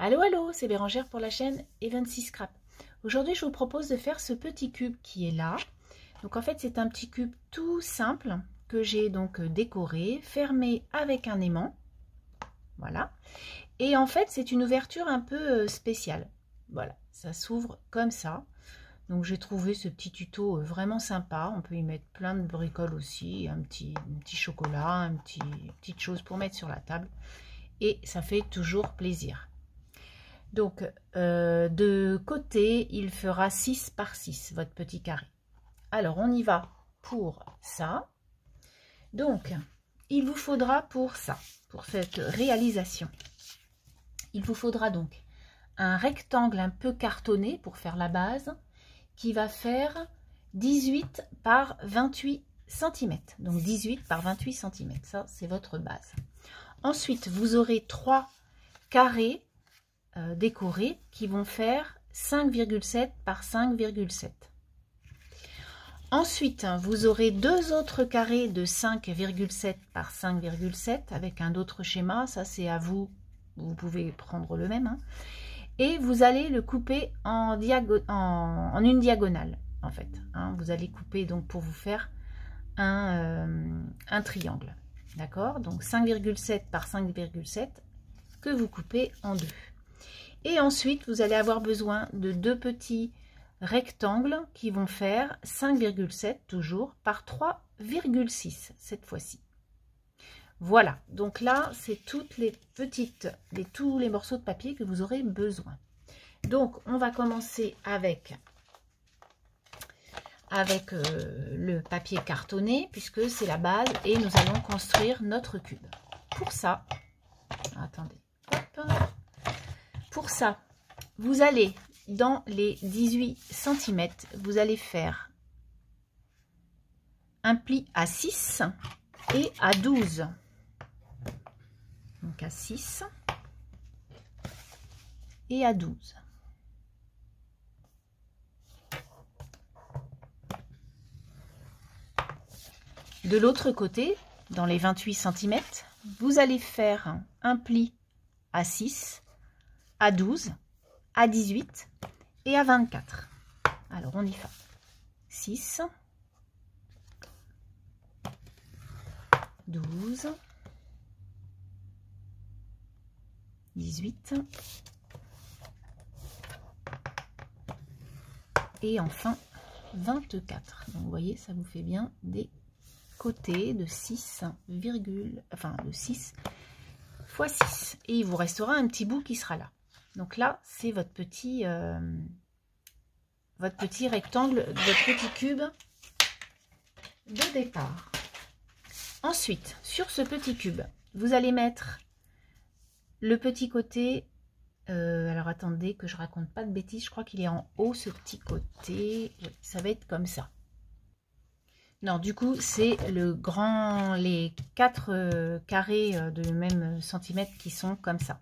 Allô, allô, c'est Bérangère pour la chaîne Evency Scrap. Aujourd'hui, je vous propose de faire ce petit cube qui est là. Donc en fait, c'est un petit cube tout simple que j'ai donc décoré, fermé avec un aimant. Voilà. Et en fait, c'est une ouverture un peu spéciale. Voilà, ça s'ouvre comme ça. Donc j'ai trouvé ce petit tuto vraiment sympa. On peut y mettre plein de bricoles aussi, un petit chocolat, petite chose pour mettre sur la table. Et ça fait toujours plaisir. Donc, de côté, il fera 6 par 6, votre petit carré. Alors, on y va pour ça. Donc, il vous faudra pour ça, pour cette réalisation, il vous faudra donc un rectangle un peu cartonné pour faire la base, qui va faire 18 par 28 cm. Donc, 18 par 28 cm, ça, c'est votre base. Ensuite, vous aurez 3 carrés décorés qui vont faire 5,7 par 5,7. Ensuite, vous aurez 2 autres carrés de 5,7 par 5,7 avec un autre schéma. Ça, c'est à vous. Vous pouvez prendre le même. Hein. Et vous allez le couper en une diagonale, en fait. Hein. Vous allez couper donc pour vous faire un triangle. D'accord? Donc 5,7 par 5,7 que vous coupez en deux. Et ensuite, vous allez avoir besoin de 2 petits rectangles qui vont faire 5,7 toujours par 3,6 cette fois-ci. Voilà, donc là, c'est toutes les tous les morceaux de papier que vous aurez besoin. Donc, on va commencer avec le papier cartonné, puisque c'est la base, et nous allons construire notre cube. Pour ça, attendez, hop. Pour ça, vous allez dans les 18 cm, vous allez faire un pli à 6 et à 12. Donc à 6 et à 12. De l'autre côté, dans les 28 cm, vous allez faire un pli à 6, à 12, à 18 et à 24. Alors on y va. 6, 12, 18 et enfin 24. Donc vous voyez, ça vous fait bien des côtés de 6, de 6 fois 6. Et il vous restera un petit bout qui sera là. Donc là, c'est votre petit rectangle, votre petit cube de départ. Ensuite, sur ce petit cube, vous allez mettre le petit côté. Alors attendez que je raconte pas de bêtises. Je crois qu'il est en haut, ce petit côté. Oui, ça va être comme ça. Non, du coup, c'est les 4 carrés de même centimètre qui sont comme ça.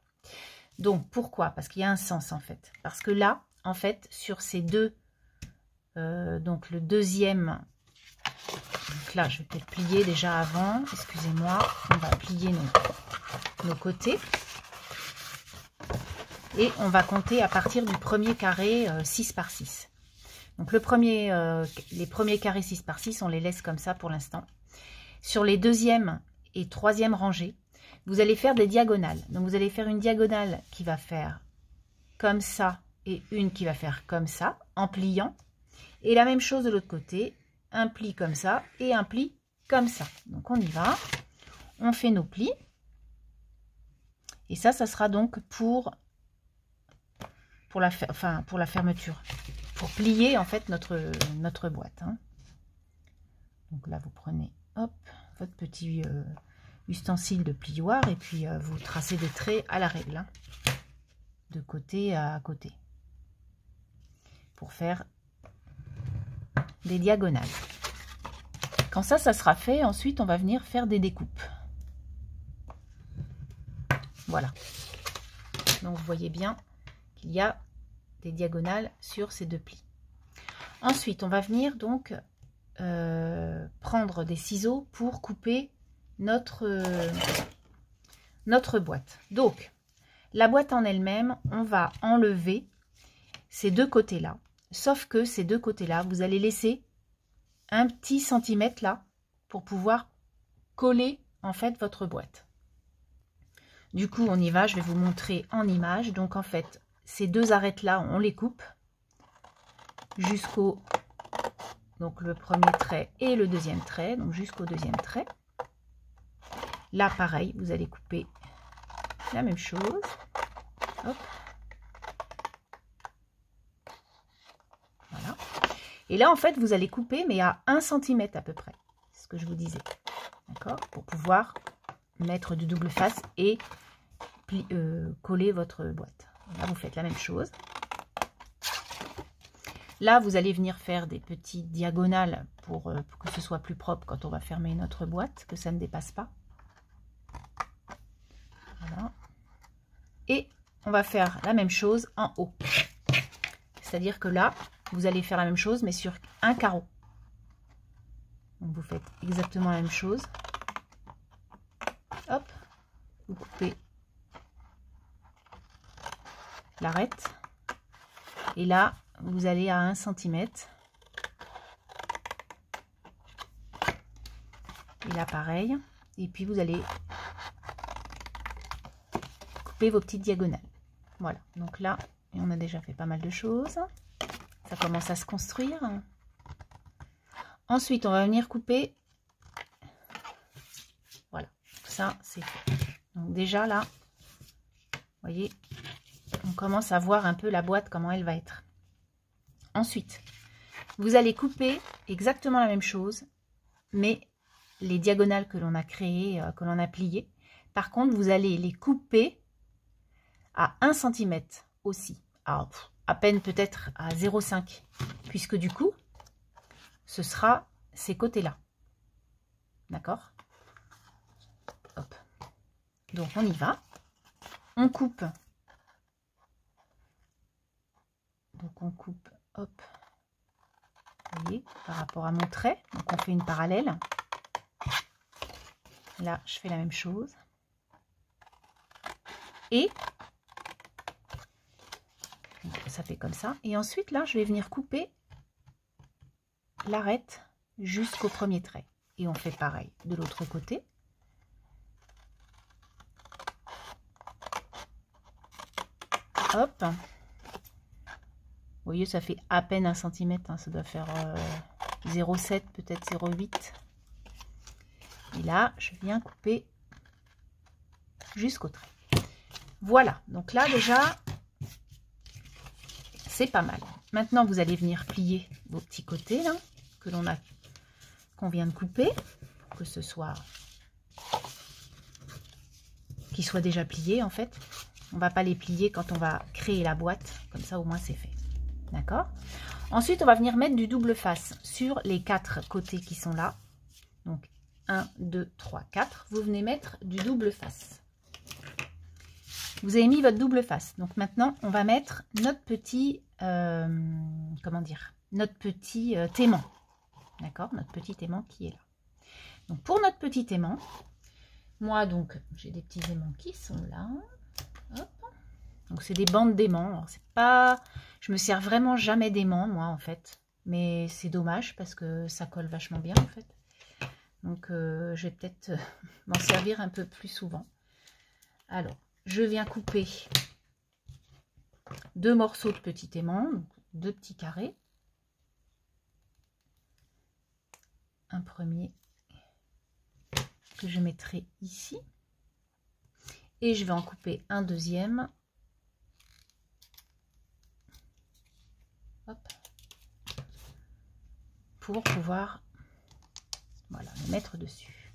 Donc, pourquoi? Parce qu'il y a un sens, en fait. Parce que là, en fait, sur ces deux, donc le deuxième, donc là, je vais peut-être plier déjà avant, excusez-moi, on va plier nos côtés. Et on va compter à partir du premier carré 6 par 6. Donc, les premiers carrés 6 par 6, on les laisse comme ça pour l'instant. Sur les deuxième et troisième rangées, vous allez faire des diagonales. Donc, vous allez faire une diagonale qui va faire comme ça et une qui va faire comme ça, en pliant. Et la même chose de l'autre côté, un pli comme ça et un pli comme ça. Donc, on y va. On fait nos plis. Et ça sera donc pour la fermeture. Pour plier, en fait, notre boîte. Hein. Donc là, vous prenez, hop, votre petit... ustensile de plioir et puis vous tracez des traits à la règle, hein, de côté à côté, pour faire des diagonales. Quand ça sera fait, ensuite on va venir faire des découpes. Voilà. Donc vous voyez bien qu'il y a des diagonales sur ces deux plis. Ensuite, on va venir donc prendre des ciseaux pour couper notre boîte. Donc la boîte en elle-même, on va enlever ces deux côtés-là. Sauf que ces deux côtés-là, vous allez laisser un petit centimètre là pour pouvoir coller en fait votre boîte. Du coup, on y va, je vais vous montrer en image. Donc en fait, ces deux arêtes-là, on les coupe jusqu'au, donc le premier trait et le deuxième trait, donc jusqu'au deuxième trait. Là, pareil, vous allez couper la même chose. Hop. Voilà. Et là, en fait, vous allez couper, mais à 1 cm à peu près. C'est ce que je vous disais. D'accord? Pour pouvoir mettre du double face et coller votre boîte. Là, vous faites la même chose. Là, vous allez venir faire des petites diagonales pour que ce soit plus propre quand on va fermer notre boîte, que ça ne dépasse pas. Voilà. Et on va faire la même chose en haut. C'est-à-dire que là, vous allez faire la même chose, mais sur un carreau. Donc, vous faites exactement la même chose. Hop, vous coupez l'arête. Et là, vous allez à 1 cm. Et là, pareil. Et puis, vous allez couper vos petites diagonales. Voilà. Donc là, on a déjà fait pas mal de choses. Ça commence à se construire. Ensuite, on va venir couper. Voilà. Ça, c'est fait. Donc déjà, là, vous voyez, on commence à voir un peu la boîte, comment elle va être. Ensuite, vous allez couper exactement la même chose, mais les diagonales que l'on a créées, que l'on a pliées, par contre, vous allez les couper à 1 cm aussi. Alors, à peine peut-être à 0,5, puisque du coup, ce sera ces côtés-là. D'accord? Hop. Donc, on y va. On coupe. Donc, on coupe, hop. Vous voyez, par rapport à mon trait. Donc, on fait une parallèle. Là, je fais la même chose. Et ça fait comme ça. Et ensuite, là, je vais venir couper l'arête jusqu'au premier trait. Et on fait pareil de l'autre côté. Hop. Vous voyez, ça fait à peine 1 cm. Hein, ça doit faire 0,7, peut-être 0,8. Et là, je viens couper jusqu'au trait. Voilà. Donc là, déjà, c'est pas mal. Maintenant, vous allez venir plier vos petits côtés là, qu'on vient de couper, pour que ce soit qu'ils soient déjà pliés en fait. On va pas les plier quand on va créer la boîte, comme ça au moins c'est fait. D'accord? Ensuite, on va venir mettre du double face sur les 4 côtés qui sont là. Donc 1, 2, 3, 4. Vous venez mettre du double face. Vous avez mis votre double face. Donc maintenant, on va mettre notre petit, comment dire, notre petit aimant. D'accord? Notre petit aimant qui est là. Donc pour notre petit aimant, moi donc j'ai des petits aimants qui sont là. Hop. Donc c'est des bandes d'aimants. Alors c'est pas, je me sers vraiment jamais d'aimants moi en fait, mais c'est dommage parce que ça colle vachement bien en fait. Donc je vais peut-être m'en servir un peu plus souvent. Alors je viens couper 2 morceaux de petit aimant, donc 2 petits carrés. Un premier que je mettrai ici et je vais en couper un deuxième. Hop, pour pouvoir voilà, le mettre dessus.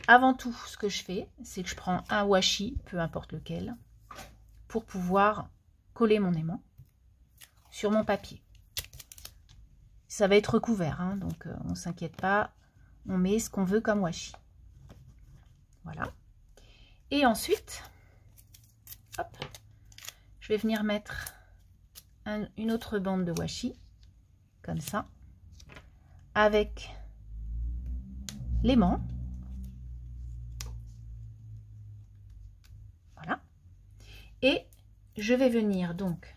Avant tout, ce que je fais, c'est que je prends un washi, peu importe lequel, pour pouvoir coller mon aimant sur mon papier. Ça va être recouvert, hein, donc on ne s'inquiète pas, on met ce qu'on veut comme washi. Voilà. Et ensuite, hop, je vais venir mettre une autre bande de washi, comme ça, avec l'aimant. Voilà. Et je vais venir donc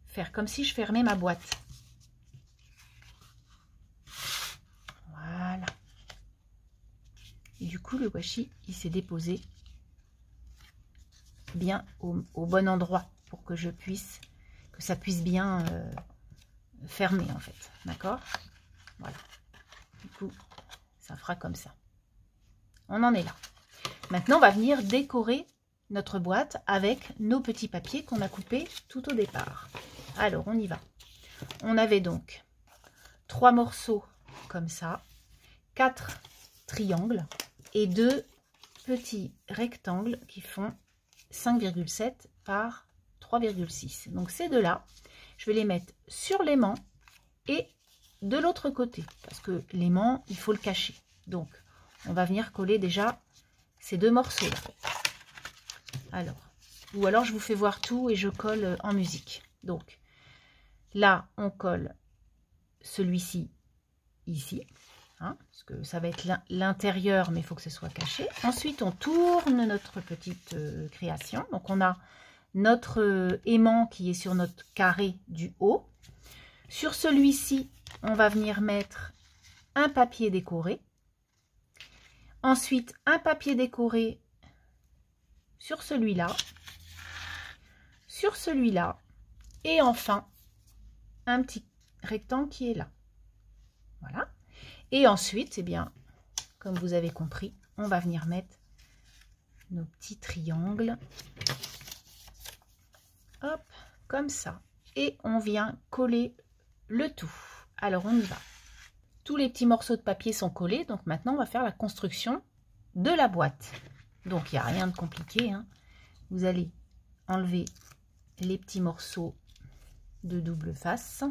faire comme si je fermais ma boîte. Voilà. Et du coup, le washi, il s'est déposé bien au bon endroit pour que ça puisse bien fermer en fait. D'accord? Voilà. Du coup, ça fera comme ça. On en est là. Maintenant, on va venir décorer notre boîte avec nos petits papiers qu'on a coupés tout au départ. Alors, on y va. On avait donc 3 morceaux comme ça, 4 triangles et 2 petits rectangles qui font 5,7 par 3,6. Donc ces deux-là, je vais les mettre sur l'aimant et de l'autre côté, parce que l'aimant, il faut le cacher. Donc, on va venir coller déjà ces 2 morceaux-là. Ou alors je vous fais voir tout et je colle en musique. Donc, là, on colle celui-ci ici, hein, parce que ça va être l'intérieur, mais il faut que ce soit caché. Ensuite, on tourne notre petite création. Donc, on a notre aimant qui est sur notre carré du haut. Sur celui-ci, on va venir mettre un papier décoré. Ensuite, un papier décoré sur celui-là, et enfin, un petit rectangle qui est là. Voilà. Et ensuite, eh bien, comme vous avez compris, on va venir mettre nos petits triangles. Hop, comme ça. Et on vient coller le tout. Alors, on y va. Tous les petits morceaux de papier sont collés. Donc, maintenant, on va faire la construction de la boîte. Donc, il n'y a rien de compliqué, hein. Vous allez enlever les petits morceaux de double face.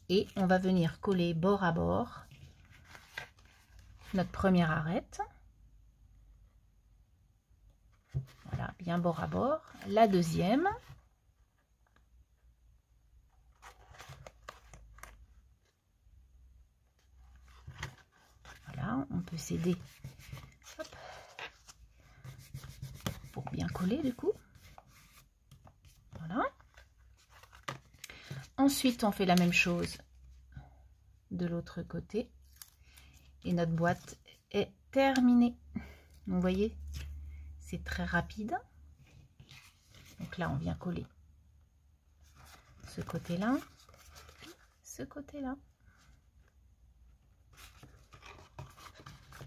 Et on va venir coller bord à bord notre première arête. Voilà, bien bord à bord. La deuxième. Voilà, on peut s'aider pour bien coller du coup. Voilà. Ensuite, on fait la même chose de l'autre côté. Et notre boîte est terminée. Vous voyez, c'est très rapide. Donc là, on vient coller ce côté-là, ce côté-là.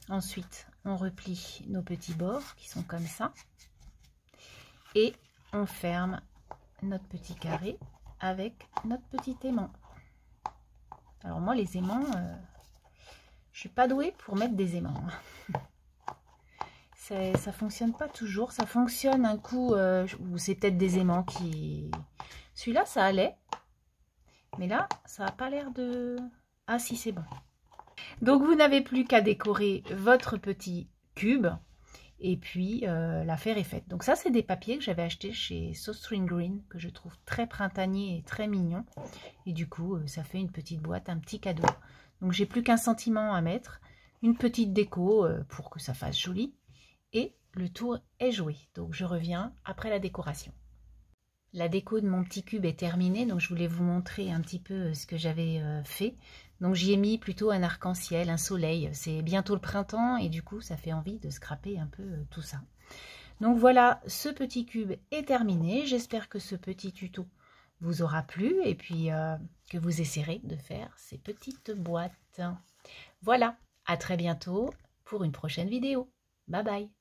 Ensuite, on replie nos petits bords qui sont comme ça. Et on ferme notre petit carré avec notre petit aimant. Alors moi, les aimants, je suis pas douée pour mettre des aimants. Ça fonctionne pas toujours. Ça fonctionne un coup, ou c'est peut-être des aimants qui... Celui-là, ça allait. Mais là, ça n'a pas l'air de... Ah si, c'est bon. Donc, vous n'avez plus qu'à décorer votre petit cube. Et puis, l'affaire est faite. Donc ça, c'est des papiers que j'avais achetés chez Sewstring Green, que je trouve très printanier et très mignon. Et du coup, ça fait une petite boîte, un petit cadeau. Donc, j'ai plus qu'un sentiment à mettre. Une petite déco pour que ça fasse joli. Et le tour est joué. Donc, je reviens après la décoration. La déco de mon petit cube est terminée. Donc, je voulais vous montrer un petit peu ce que j'avais fait. Donc, j'y ai mis plutôt un arc-en-ciel, un soleil. C'est bientôt le printemps et du coup, ça fait envie de scraper un peu tout ça. Donc, voilà, ce petit cube est terminé. J'espère que ce petit tuto vous aura plu et puis que vous essaierez de faire ces petites boîtes. Voilà, à très bientôt pour une prochaine vidéo. Bye bye.